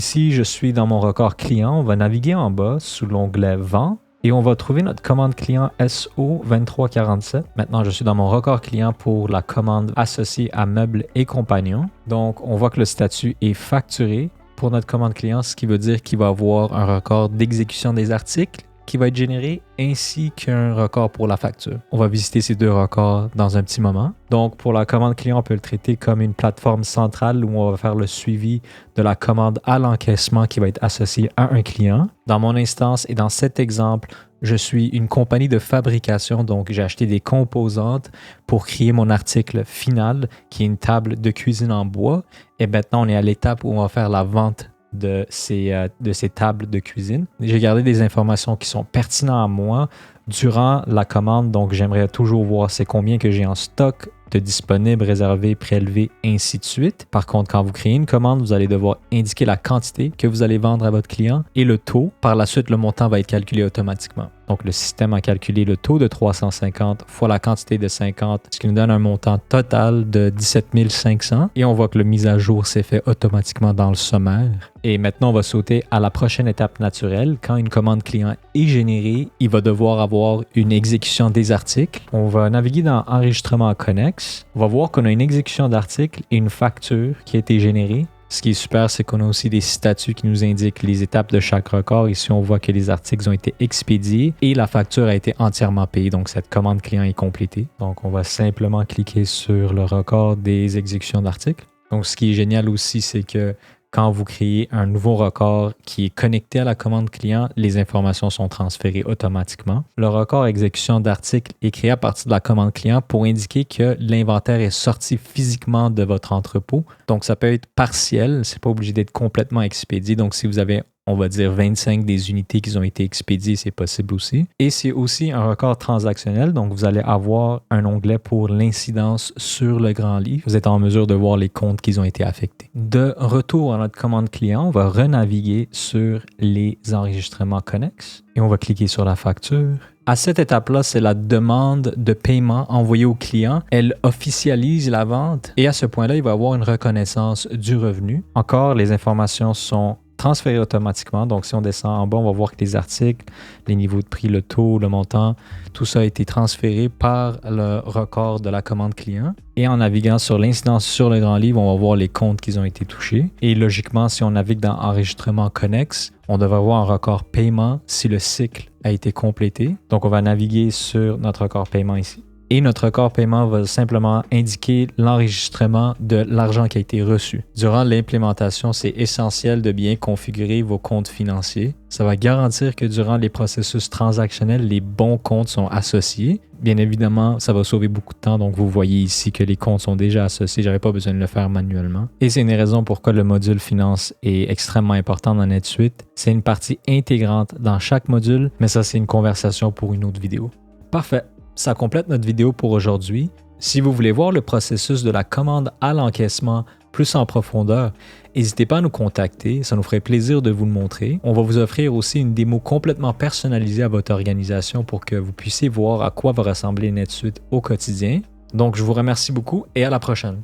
Ici, je suis dans mon record client. On va naviguer en bas sous l'onglet Vente et on va trouver notre commande client SO2347. Maintenant, je suis dans mon record client pour la commande associée à meubles et compagnons. Donc, on voit que le statut est facturé pour notre commande client, ce qui veut dire qu'il va avoir un record d'exécution des articles qui va être généré ainsi qu'un record pour la facture. On va visiter ces deux records dans un petit moment. Donc, pour la commande client, on peut le traiter comme une plateforme centrale où on va faire le suivi de la commande à l'encaissement qui va être associée à un client. Dans mon instance et dans cet exemple, je suis une compagnie de fabrication, donc j'ai acheté des composantes pour créer mon article final qui est une table de cuisine en bois. Et maintenant, on est à l'étape où on va faire la vente de ces tables de cuisine. J'ai gardé des informations qui sont pertinentes à moi durant la commande, donc j'aimerais toujours voir c'est combien que j'ai en stock de disponibles, réservés, prélevés, ainsi de suite. Par contre, quand vous créez une commande, vous allez devoir indiquer la quantité que vous allez vendre à votre client et le taux. Par la suite, le montant va être calculé automatiquement. Donc, le système a calculé le taux de 350 fois la quantité de 50, ce qui nous donne un montant total de 17 500. Et on voit que la mise à jour s'est fait automatiquement dans le sommaire. Et maintenant, on va sauter à la prochaine étape naturelle. Quand une commande client est générée, il va devoir avoir une exécution des articles. On va naviguer dans Enregistrement connexe. On va voir qu'on a une exécution d'articles et une facture qui a été générée. Ce qui est super, c'est qu'on a aussi des statuts qui nous indiquent les étapes de chaque record. Ici, on voit que les articles ont été expédiés et la facture a été entièrement payée. Donc, cette commande client est complétée. Donc, on va simplement cliquer sur le record des exécutions d'articles. Donc, ce qui est génial aussi, c'est que quand vous créez un nouveau record qui est connecté à la commande client, les informations sont transférées automatiquement. Le record exécution d'articles est créé à partir de la commande client pour indiquer que l'inventaire est sorti physiquement de votre entrepôt. Donc, ça peut être partiel, c'est pas obligé d'être complètement expédié. Donc, si vous avez, on va dire, 25 des unités qui ont été expédiées, c'est possible aussi. Et c'est aussi un record transactionnel. Donc, vous allez avoir un onglet pour l'incidence sur le grand livre. Vous êtes en mesure de voir les comptes qui ont été affectés. De retour à notre commande client, on va renaviguer sur les enregistrements connexes et on va cliquer sur la facture. À cette étape-là, c'est la demande de paiement envoyée au client. Elle officialise la vente et à ce point-là, il va y avoir une reconnaissance du revenu. Encore, les informations sont transférées automatiquement. Donc, si on descend en bas, on va voir que les articles, les niveaux de prix, le taux, le montant, tout ça a été transféré par le record de la commande client. Et en naviguant sur l'incidence sur le grand livre, on va voir les comptes qui ont été touchés. Et logiquement, si on navigue dans Enregistrement connexe, on devrait voir un record paiement si le cycle a été complété. Donc, on va naviguer sur notre record paiement ici. Et notre record paiement va simplement indiquer l'enregistrement de l'argent qui a été reçu. Durant l'implémentation, c'est essentiel de bien configurer vos comptes financiers. Ça va garantir que durant les processus transactionnels, les bons comptes sont associés. Bien évidemment, ça va sauver beaucoup de temps. Donc, vous voyez ici que les comptes sont déjà associés. Je n'avais pas besoin de le faire manuellement. Et c'est une raison pourquoi le module finance est extrêmement important dans NetSuite. C'est une partie intégrante dans chaque module, mais ça, c'est une conversation pour une autre vidéo. Parfait. Ça complète notre vidéo pour aujourd'hui. Si vous voulez voir le processus de la commande à l'encaissement plus en profondeur, n'hésitez pas à nous contacter, ça nous ferait plaisir de vous le montrer. On va vous offrir aussi une démo complètement personnalisée à votre organisation pour que vous puissiez voir à quoi va ressembler NetSuite au quotidien. Donc, je vous remercie beaucoup et à la prochaine.